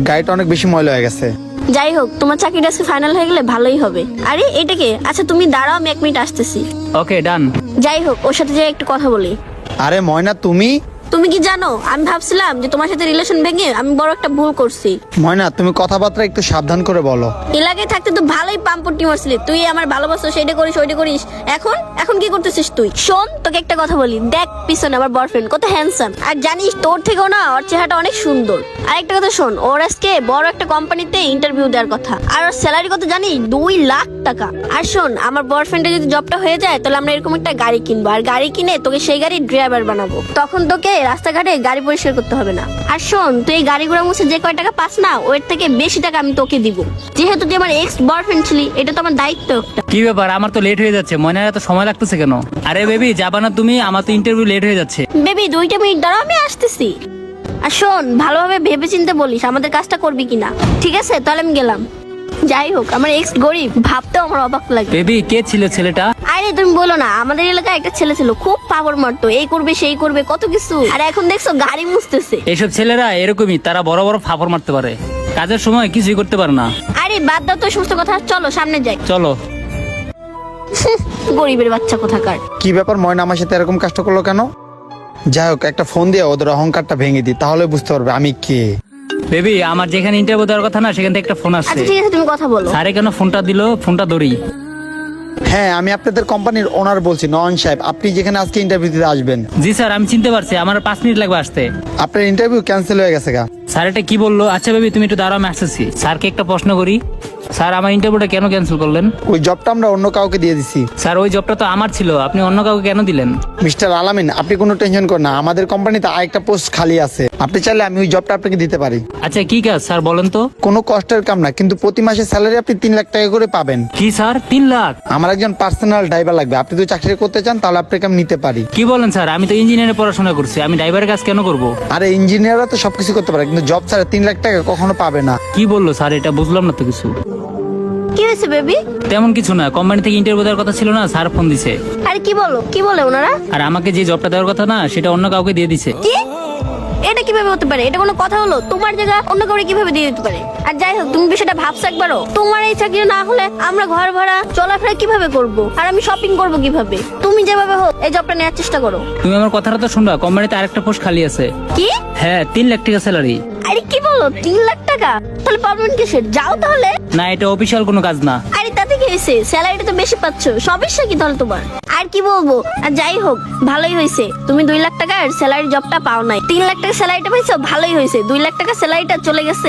গাড়িটা অনেক বেশি ময়লা হয়ে গেছে। যাই হোক, তোমার চাকরিটা আজকে ফাইনাল হয়ে গেলে ভালোই হবে। আরে এটা কে? আচ্ছা তুমি দাঁড়াও, আমি 1 মিনিট আসতেছি। ওকে ডান। যাই হোক, ওর সাথে যে একটু কথা বলি। আরে ময়না তুমি? তুমি কি জানো, আমি ভাবছিলাম যে তোমার সাথে রিলেশন ভেঙে আমি বড় একটা ভুল করছি। ময়না তুমি কথাবার্তা একটু সাবধান করে বলো। এলাকায় থাকতে তো ভালোই পাম্পটি মারছিলি, তুই আমার ভালোবাসো, সেইটা করিস ওইটা করিস। এখন এখন কি করতেছিস তুই? শোন, তোকে একটা কথা বলি, দেখ পিছনে আমার বয়ফ্রেন্ড কত হ্যান্ডসাম, আর জানিস তোর থেকেও না ওর চেহারাটা অনেক সুন্দর। আর একটা কথা শোন, ওর আজকে বড় একটা কোম্পানিতে ইন্টারভিউ দেওয়ার কথা, আর ওর স্যালারি কত জানিস? 2 লাখ টাকা। আর শোন, আমার বয়ফ্রেন্ডের যদি জবটা হয়ে যায় তাহলে আমরা এরকম একটা গাড়ি কিনবো, আর গাড়ি কিনে তোকে সেই গাড়ির ড্রাইভার বানাবো। তখন তোকে রাস্তাঘাটে গাড়ি পরিষ্কার করতে হবে না। আর শোন, তুই এই গাড়িগুলো মুছে যে কয় টাকা পাস না, ওর থেকে বেশি টাকা আমি তোকে দিব, যেহেতু তুই আমার এক্স বয়ফ্রেন্ড ছিলি। এটা তো আমার দায়িত্ব একটা। কি ব্যাপার, আমার তো লেট হয়ে যাচ্ছে, ময়নার এত সময় লাগতেছে কেন? আরে বেবি যাবা না তুমি? আমার তো ইন্টারভিউ লেট হয়ে যাচ্ছে। বেবি 2টা মিনিট দাঁড়াও, আমি আসতেছি। আর শোন, ভালোভাবে ভেবে চিন্তে বলিস আমাদের কাজটা করবি কিনা, ঠিক আছে? তাহলে আমি গেলাম। যাই হোক, আমার এক্স গরিব, ভাবতেও আমার অবাক লাগে। বেবি কে ছিল ছেলেটা? আরে তুমি বলো না, আমাদের এলাকায় একটা ছেলে ছিল, খুব পাগল মারতো, এই করবে সেই করবে কত কিছু, আর এখন দেখছো গাড়ি মুছতেছে। এইসব ছেলেরা এরকমই, তারা বড় বড় ফাপড় মারতে পারে, কাজের সময় কিছুই করতে পারে না। আরে বাদ দাও তো এই সমস্ত কথা, চলো সামনে যাই। চলো। গরিবের বাচ্চা কোথাকার। কি ব্যাপার, ময়না আমার সাথে এরকম কাজটা করলো কেন? যাই হোক, একটা ফোন দিয়ে ওদের অহংকারটা ভেঙে দিই, তাহলে বুঝতে পারবে আমি কে। বেবি আমার যেখানে ইন্টারভিউ দেওয়ার কথা না, সেখান থেকে একটা ফোন আসছে। আচ্ছা ঠিক আছে, তুমি কথা বলো। স্যারে কেন ফোনটা দিল? ফোনটা ধরি। হ্যাঁ, আমি আপনাদের কোম্পানির ওনার বলছি, নয়ন সাহেব। আপনি যেখানে আজকে ইন্টারভিউ দিতে আসবেন। জি স্যার, আমি চিনতে পারছি, আমার 5 মিনিট লাগবে আসতে। আপনার ইন্টারভিউ ক্যান্সেল হয়ে গেছে গা। স্যার এটা কি বললো? আচ্ছা বেবি তুমি একটু দাঁড়াও, আমি আসতেছি। স্যারকে একটা প্রশ্ন করি, স্যার আমার ইন্টারভিউটা কেন ক্যান্সেল করলেন? ওই জবটা আমরা অন্য কাউকে দিয়ে দিছি। স্যার ওই জবটা তো আমার ছিল, আপনি অন্য কাউকে কেন দিলেন? মিস্টার আলামিন, আপনি কোনো টেনশন করেন না, আমাদের কোম্পানিতে আরেকটা পোস্ট খালি আছে, আপনি চাইলে আমি ওই জবটা আপনাকে দিতে পারি। আচ্ছা কি কাজ স্যার বলেন তো? কোনো কষ্টের কাম না, কিন্তু প্রতি মাসে স্যালারি আপনি 3 লাখ টাকা করে পাবেন। কি স্যার 3 লাখ? আমার একজন পার্সোনাল ড্রাইভার লাগবে, আপনি যদি চাকরি করতে চান তাহলে আপনাকে আমি নিতে পারি। কি বলেন স্যার? আমি তো ইঞ্জিনিয়ারে পড়াশোনা করছি, আমি ড্রাইভারের কাজ কেন করব? আরে ইঞ্জিনিয়াররা তো সবকিছু করতে পারে, কিন্তু জব ছাড়া 3 লাখ টাকা কখনো পাবে না। কি বললো স্যার? এটা বুঝলাম না তো কিছু। কি হয়েছে বেবি? তেমন কিছু না, কোম্পানি থেকে ইন্টারভিউ দেওয়ার কথা ছিল না, স্যার ফোন দিছে। আরে কি বলো, কি বলে ওনারা? আর আমাকে যে জবটা দেওয়ার কথা না, সেটা অন্য কাউকে দিয়ে দিছে। কি? এটা কিভাবে হতে পারে? এটা কোনো কথা হলো? তোমার জায়গা অন্য কাউকে কিভাবে দিয়ে দিতে পারে? আর যাই হোক, তুমি বিষয়টা ভাবছো একবারও? তোমার এই চাকরি না হলে আমরা ঘর ভাড়া চলাফেরা কিভাবে করব, আর আমি শপিং করব কিভাবে? তুমি যেভাবে হোক এই জবটা নেওয়ার চেষ্টা করো। তুমি আমার কথাটা তো শুনবা, কোম্পানিতে আরেকটা পোস্ট খালি আছে। কি? হ্যাঁ 3 লাখ টাকা স্যালারি। আরে কি বলো, 3 লাখ টাকা? তাহলে প্রবলেম কিসের? যাও তাহলে। না এটা অফিসিয়াল কোনো কাজ না। আরে তাতে কি হয়েছে? স্যালারিটা তো বেশি পাচ্ছ, সমস্যা কি তাহলে তোমার? আর কি বলবো, আর যাই হোক ভালোই হয়েছে তুমি 2 লাখ টাকার স্যালারি জবটা পাও নাই, 3 লাখ টাকা স্যালারিটা পাইছো, ভালোই হয়েছে। 2 লাখ টাকা স্যালারিটা চলে গেছে